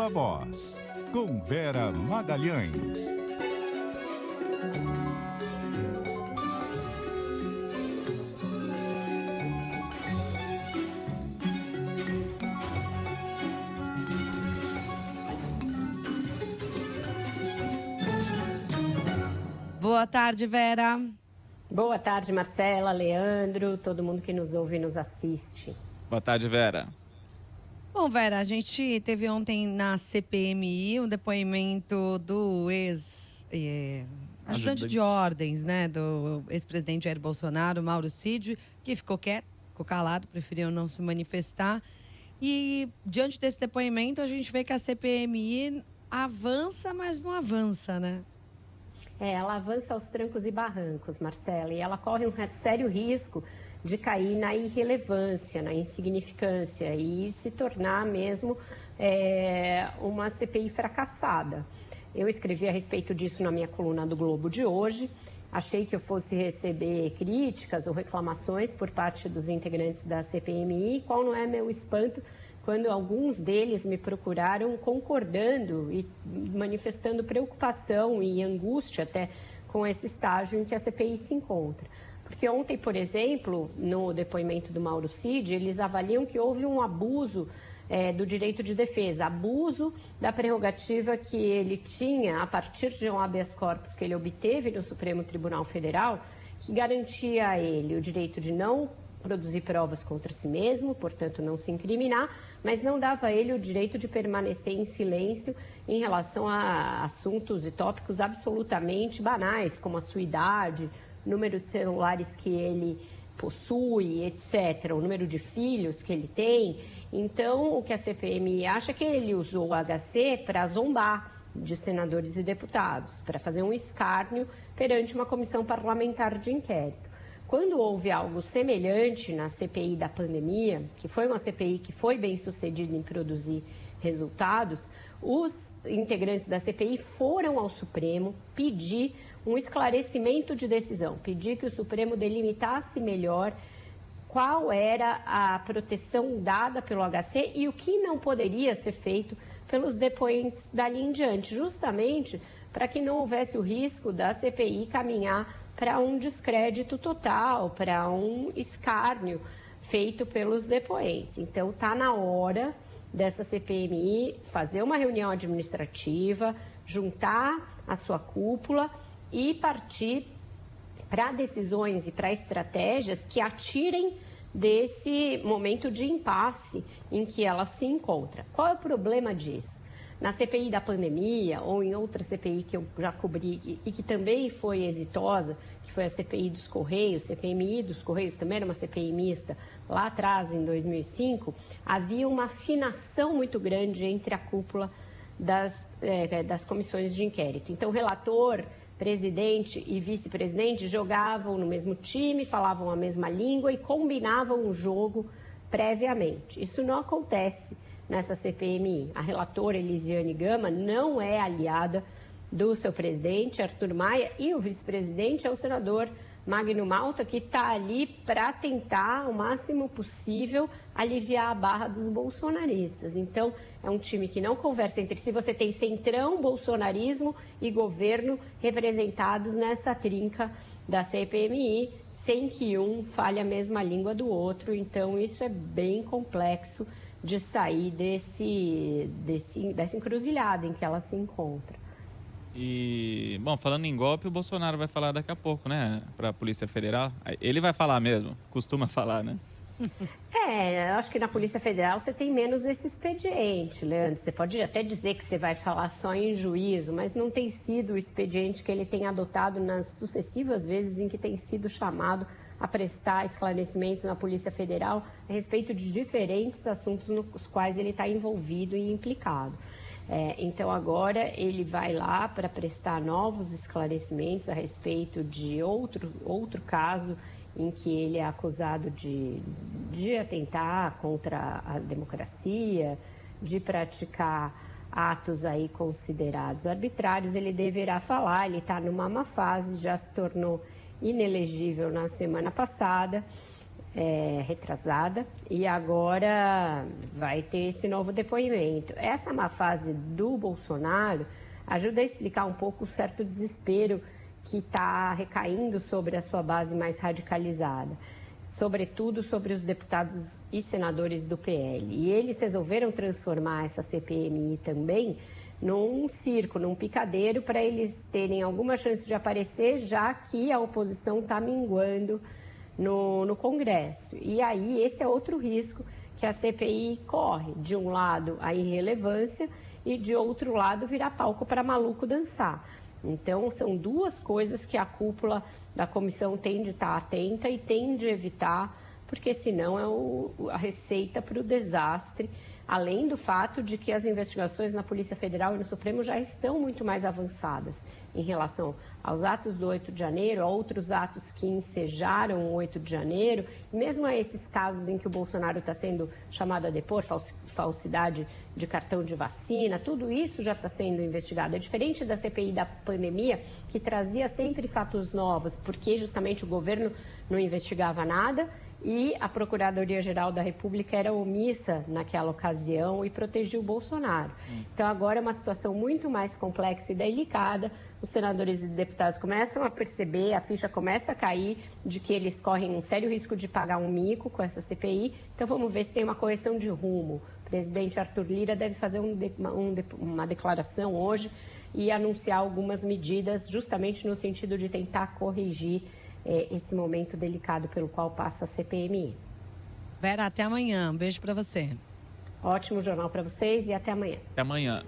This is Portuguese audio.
Viva Voz, com Vera Magalhães. Boa tarde, Vera. Boa tarde, Marcela, Leandro, todo mundo que nos ouve e nos assiste. Boa tarde, Vera. Bom, Vera, a gente teve ontem na CPMI um depoimento do ajudante de ordens, né, do ex-presidente Jair Bolsonaro, Mauro Cid, que ficou quieto, ficou calado, preferiu não se manifestar. E diante desse depoimento, a gente vê que a CPMI avança, mas não avança, né? Ela avança aos trancos e barrancos, Marcela, e ela corre um sério risco de cair na irrelevância, na insignificância e se tornar mesmo uma CPI fracassada. Eu escrevi a respeito disso na minha coluna do Globo de hoje. Achei que eu fosse receber críticas ou reclamações por parte dos integrantes da CPMI, qual não é meu espanto quando alguns deles me procuraram concordando e manifestando preocupação e angústia até com esse estágio em que a CPI se encontra. Porque ontem, por exemplo, no depoimento do Mauro Cid, eles avaliam que houve um abuso do direito de defesa, abuso da prerrogativa que ele tinha a partir de um habeas corpus que ele obteve no Supremo Tribunal Federal, que garantia a ele o direito de não produzir provas contra si mesmo, portanto não se incriminar, mas não dava a ele o direito de permanecer em silêncio em relação a assuntos e tópicos absolutamente banais, como a sua idade, número de celulares que ele possui, etc., o número de filhos que ele tem. Então, o que a CPMI acha é que ele usou o HC para zombar de senadores e deputados, para fazer um escárnio perante uma comissão parlamentar de inquérito. Quando houve algo semelhante na CPI da pandemia, que foi uma CPI que foi bem sucedida em produzir resultados, os integrantes da CPI foram ao Supremo pedir um esclarecimento de decisão, pedir que o Supremo delimitasse melhor qual era a proteção dada pelo HC e o que não poderia ser feito pelos depoentes dali em diante, justamente para que não houvesse o risco da CPI caminhar para um descrédito total, para um escárnio feito pelos depoentes. Então, está na hora dessa CPMI fazer uma reunião administrativa, juntar a sua cúpula e partir para decisões e para estratégias que a tirem desse momento de impasse em que ela se encontra. Qual é o problema disso? Na CPI da pandemia ou em outra CPI que eu já cobri e que também foi exitosa, que foi a CPI dos Correios, CPMI dos Correios também era uma CPI mista, lá atrás, em 2005, havia uma afinação muito grande entre a cúpula das comissões de inquérito. Então, relator, presidente e vice-presidente jogavam no mesmo time, falavam a mesma língua e combinavam o jogo previamente. Isso não acontece nessa CPMI. A relatora Elisiane Gama não é aliada do seu presidente, Arthur Maia, e o vice-presidente é o senador Magno Malta, que está ali para tentar, o máximo possível, aliviar a barra dos bolsonaristas. Então, é um time que não conversa entre si. Você tem centrão, bolsonarismo e governo representados nessa trinca da CPMI, sem que um fale a mesma língua do outro. Então, isso é bem complexo de sair dessa encruzilhada em que ela se encontra. E, bom, falando em golpe, o Bolsonaro vai falar daqui a pouco, né, para a Polícia Federal. Ele vai falar mesmo, costuma falar, né? Acho que na Polícia Federal você tem menos esse expediente, Leandro. Você pode até dizer que você vai falar só em juízo, mas não tem sido o expediente que ele tem adotado nas sucessivas vezes em que tem sido chamado a prestar esclarecimentos na Polícia Federal a respeito de diferentes assuntos nos quais ele está envolvido e implicado. Então, agora ele vai lá para prestar novos esclarecimentos a respeito de outro caso em que ele é acusado de atentar contra a democracia, de praticar atos aí considerados arbitrários. Ele deverá falar, ele está numa má fase, já se tornou inelegível na semana passada. retrasada, e agora vai ter esse novo depoimento. Essa má fase do Bolsonaro ajuda a explicar um pouco o certo desespero que está recaindo sobre a sua base mais radicalizada, sobretudo sobre os deputados e senadores do PL. E eles resolveram transformar essa CPMI também num circo, num picadeiro, para eles terem alguma chance de aparecer, já que a oposição está minguando no Congresso. E aí esse é outro risco que a CPI corre. De um lado, a irrelevância, e de outro lado, virar palco para maluco dançar. Então, são duas coisas que a cúpula da comissão tem de estar atenta e tem de evitar, porque senão é a receita para o desastre, além do fato de que as investigações na Polícia Federal e no Supremo já estão muito mais avançadas em relação aos atos do 8 de janeiro, a outros atos que ensejaram o 8 de janeiro, mesmo a esses casos em que o Bolsonaro está sendo chamado a depor, falsidade de cartão de vacina, tudo isso já está sendo investigado. É diferente da CPI da pandemia, que trazia sempre fatos novos, porque justamente o governo não investigava nada e a Procuradoria-Geral da República era omissa naquela ocasião e protegia o Bolsonaro. Então agora é uma situação muito mais complexa e delicada. Os senadores e deputados começam a perceber, a ficha começa a cair de que eles correm um sério risco de pagar um mico com essa CPI. Então vamos ver se tem uma correção de rumo. O presidente Arthur Lira deve fazer uma declaração hoje e anunciar algumas medidas justamente no sentido de tentar corrigir esse momento delicado pelo qual passa a CPMI. Vera, até amanhã. Um beijo para você. Ótimo jornal para vocês e até amanhã. Até amanhã.